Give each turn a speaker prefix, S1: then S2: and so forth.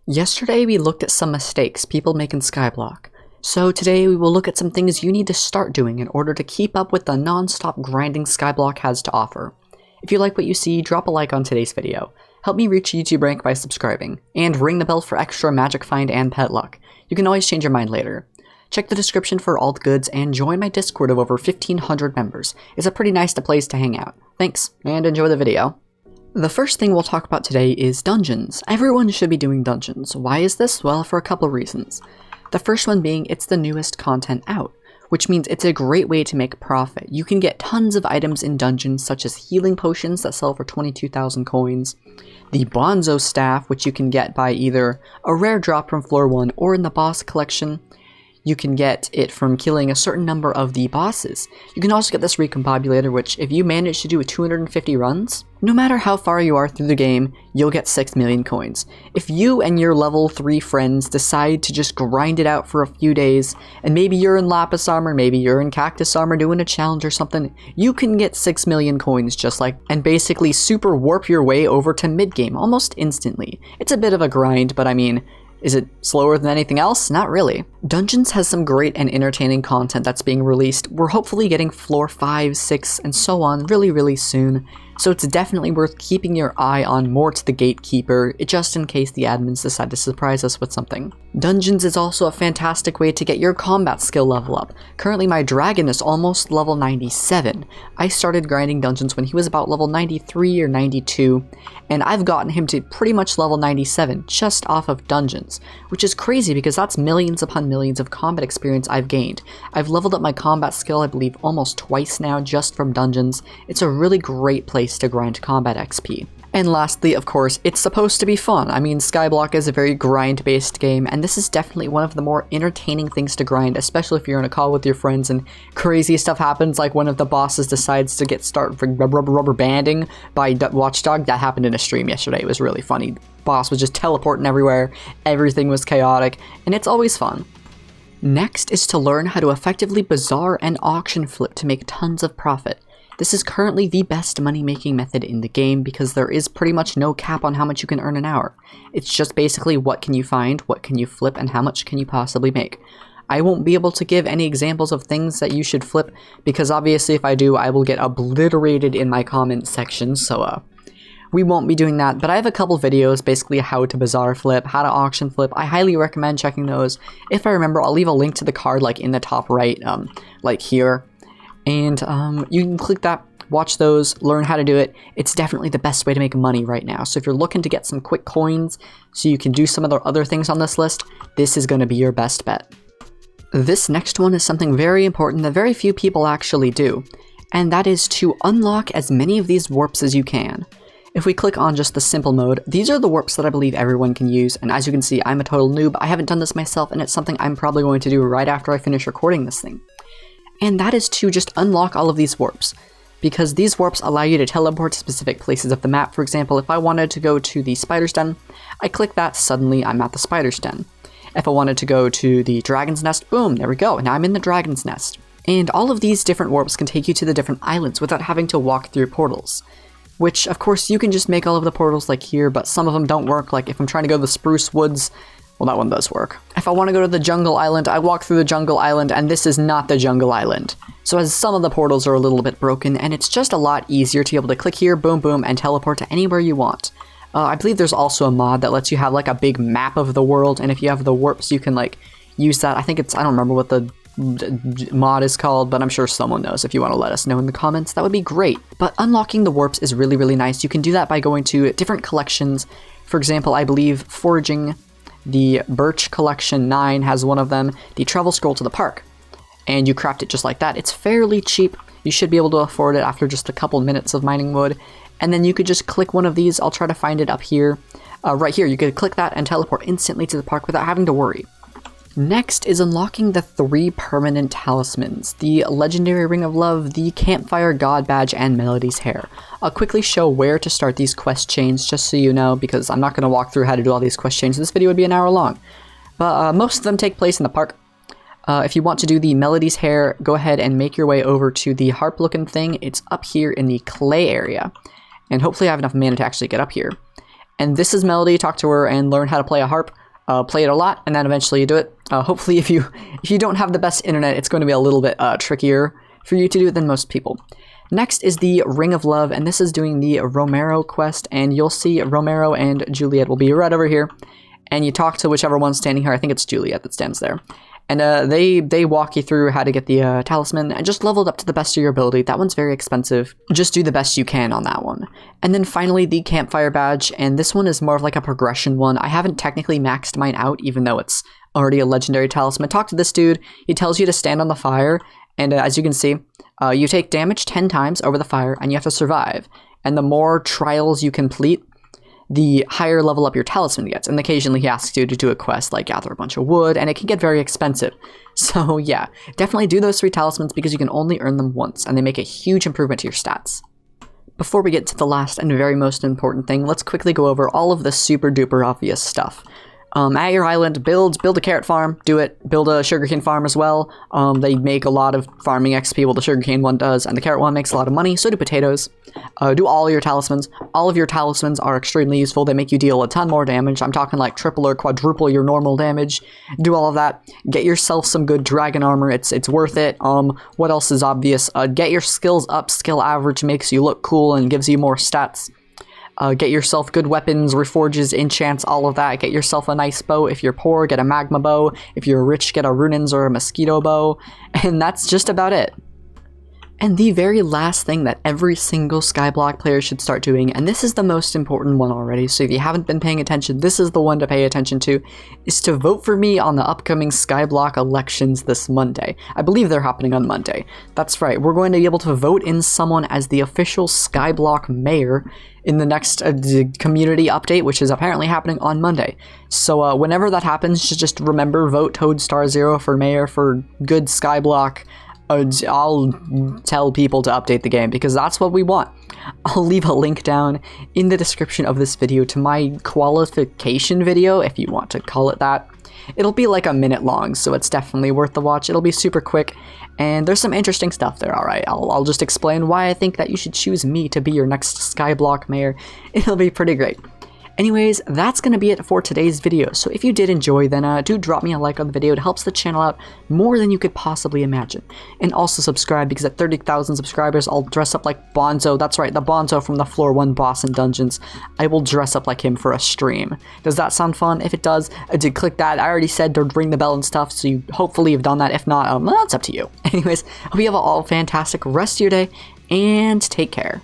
S1: Yesterday we looked at some mistakes people make in Skyblock. So today we will look at some things you need to start doing in order to keep up with the non-stop grinding Skyblock has to offer. If you like what you see, drop a like on today's video. Help me reach YouTube rank by subscribing, and ring the bell for extra magic find and pet luck. You can always change your mind later. Check the description for all the goods and join my Discord of over 1,500 members. It's a pretty nice place to hang out. Thanks, and enjoy the video. The first thing we'll talk about today is dungeons. Everyone should be doing dungeons. Why is this? Well, for a couple reasons. The first one being it's the newest content out, which means it's a great way to make profit. You can get tons of items in dungeons such as healing potions that sell for 22,000 coins, the Bonzo staff, which you can get by either a rare drop from floor 1 or in the boss collection. You can get it from killing a certain number of the bosses. You can also get this recombobulator, which if you manage to do 250 runs, no matter how far you are through the game, you'll get 6 million coins. If you and your level 3 friends decide to just grind it out for a few days, and maybe you're in lapis armor, maybe you're in cactus armor doing a challenge or something, you can get 6 million coins just like, and basically super warp your way over to mid-game almost instantly. It's a bit of a grind, but I mean, is it slower than anything else? Not really. Dungeons has some great and entertaining content that's being released. We're hopefully getting floor 5, 6, and so on really soon, so it's definitely worth keeping your eye on more to the gatekeeper, just in case the admins decide to surprise us with something. Dungeons is also a fantastic way to get your combat skill level up. Currently my dragon is almost level 97. I started grinding dungeons when he was about level 93 or 92, and I've gotten him to pretty much level 97 just off of dungeons, which is crazy because that's millions upon millions of combat experience I've gained. I've leveled up my combat skill, I believe, almost twice now just from dungeons. It's a really great place to grind combat XP. And lastly, of course, it's supposed to be fun. I mean, Skyblock is a very grind-based game, and this is definitely one of the more entertaining things to grind, especially if you're in a call with your friends and crazy stuff happens, like one of the bosses decides to get started for rubber banding by Watchdog. That happened in a stream yesterday. It was really funny. Boss was just teleporting everywhere, everything was chaotic, and it's always fun. Next is to learn how to effectively bazaar and auction flip to make tons of profit. This is currently the best money-making method in the game because there is pretty much no cap on how much you can earn an hour. It's just basically what can you find, what can you flip, and how much can you possibly make. I won't be able to give any examples of things that you should flip because obviously if I do, I will get obliterated in my comment section, so we won't be doing that, but I have a couple videos basically how to bazaar flip, how to auction flip. I highly recommend checking those. If I remember, I'll leave a link to the card like in the top right, like here. And you can click that, watch those, learn how to do it. It's definitely the best way to make money right now. So if you're looking to get some quick coins so you can do some of the other things on this list, this is going to be your best bet. This next one is something very important that very few people actually do, and that is to unlock as many of these warps as you can. If we click on just the simple mode, these are the warps that I believe everyone can use, and as you can see, I'm a total noob. I haven't done this myself, and it's something I'm probably going to do right after I finish recording this thing. And that is to just unlock all of these warps, because these warps allow you to teleport to specific places of the map. For example, if I wanted to go to the spider's den, I click that, suddenly I'm at the spider's den. If I wanted to go to the dragon's nest, boom, there we go, now I'm in the dragon's nest. And all of these different warps can take you to the different islands without having to walk through portals. Which, of course, you can just make all of the portals like here, but some of them don't work. Like if I'm trying to go to the spruce woods, well, that one does work. If I want to go to the jungle island, I walk through the jungle island, and this is not the jungle island. So as some of the portals are a little bit broken, and it's just a lot easier to be able to click here, boom, boom, and teleport to anywhere you want. I believe there's also a mod that lets you have like a big map of the world, and if you have the warps, you can like use that. I think it's, I don't remember what the mod is called, but I'm sure someone knows. If you want to let us know in the comments, that would be great. But unlocking the warps is really nice. You can do that by going to different collections. For example, I believe foraging the Birch Collection 9 has one of them, the Travel Scroll to the Park, and you craft it just like that. It's fairly cheap. You should be able to afford it after just a couple minutes of mining wood, and then you could just click one of these. I'll try to find it up here. Right here, you could click that and teleport instantly to the park without having to worry. Next is unlocking the 3 permanent talismans, the Legendary Ring of Love, the Campfire God Badge, and Melody's Hair. I'll quickly show where to start these quest chains just so you know, because I'm not going to walk through how to do all these quest chains. This video would be an hour long. But most of them take place in the park. If you want to do the Melody's Hair, go ahead and make your way over to the harp looking thing. It's up here in the clay area. And hopefully I have enough mana to actually get up here. And this is Melody. Talk to her and learn how to play a harp. Play it a lot, and then eventually you do it. Hopefully, if you don't have the best internet, it's going to be a little bit trickier for you to do it than most people. Next is the Ring of Love, and this is doing the Romero quest, and you'll see Romero and Juliet will be right over here. And you talk to whichever one's standing here. I think it's Juliet that stands there. And they walk you through how to get the talisman and just level it up to the best of your ability. That one's very expensive. Just do the best you can on that one. And then finally the campfire badge, and this one is more of like a progression one. I haven't technically maxed mine out, even though it's already a legendary talisman. Talk to this dude. He tells you to stand on the fire, and as you can see, you take damage 10 times over the fire, and you have to survive. And the more trials you complete, the higher level up your talisman gets. And occasionally he asks you to do a quest like gather a bunch of wood, and it can get very expensive. So yeah, definitely do those 3 talismans because you can only earn them once, and they make a huge improvement to your stats. Before we get to the last and very most important thing, let's quickly go over all of the super duper obvious stuff. At your island, build a carrot farm, do it. Build a sugarcane farm as well. They make a lot of farming XP, well the sugarcane one does, and the carrot one makes a lot of money, so do potatoes. Do all your talismans. All of your talismans are extremely useful. They make you deal a ton more damage. I'm talking like triple or quadruple your normal damage. Do all of that. Get yourself some good dragon armor. It's worth it. What else is obvious? Get your skills up. Skill average makes you look cool and gives you more stats. Get yourself good weapons, reforges, enchants, all of that. Get yourself a nice bow. If you're poor, get a magma bow. If you're rich, get a runins or a mosquito bow. And that's just about it. And the very last thing that every single Skyblock player should start doing, and this is the most important one already, so if you haven't been paying attention, this is the one to pay attention to, is to vote for me on the upcoming Skyblock elections this Monday. I believe they're happening on Monday. That's right, we're going to be able to vote in someone as the official Skyblock mayor in the next community update, which is apparently happening on Monday. So whenever that happens, just remember, vote Toadstar0 for mayor for good Skyblock. I'll tell people to update the game because that's what we want. I'll leave a link down in the description of this video to my qualification video, if you want to call it that. It'll be like a minute long, so it's definitely worth the watch. It'll be super quick, and there's some interesting stuff there, alright? I'll just explain why I think that you should choose me to be your next Skyblock mayor. It'll be pretty great. Anyways, that's going to be it for today's video, so if you did enjoy, then do drop me a like on the video. It helps the channel out more than you could possibly imagine. And also subscribe, because at 30,000 subscribers, I'll dress up like Bonzo. That's right, the Bonzo from the Floor 1 boss in Dungeons. I will dress up like him for a stream. Does that sound fun? If it does, click that. I already said to ring the bell and stuff, so you hopefully have done that. If not, well, it's up to you. Anyways, hope you have all fantastic rest of your day, and take care.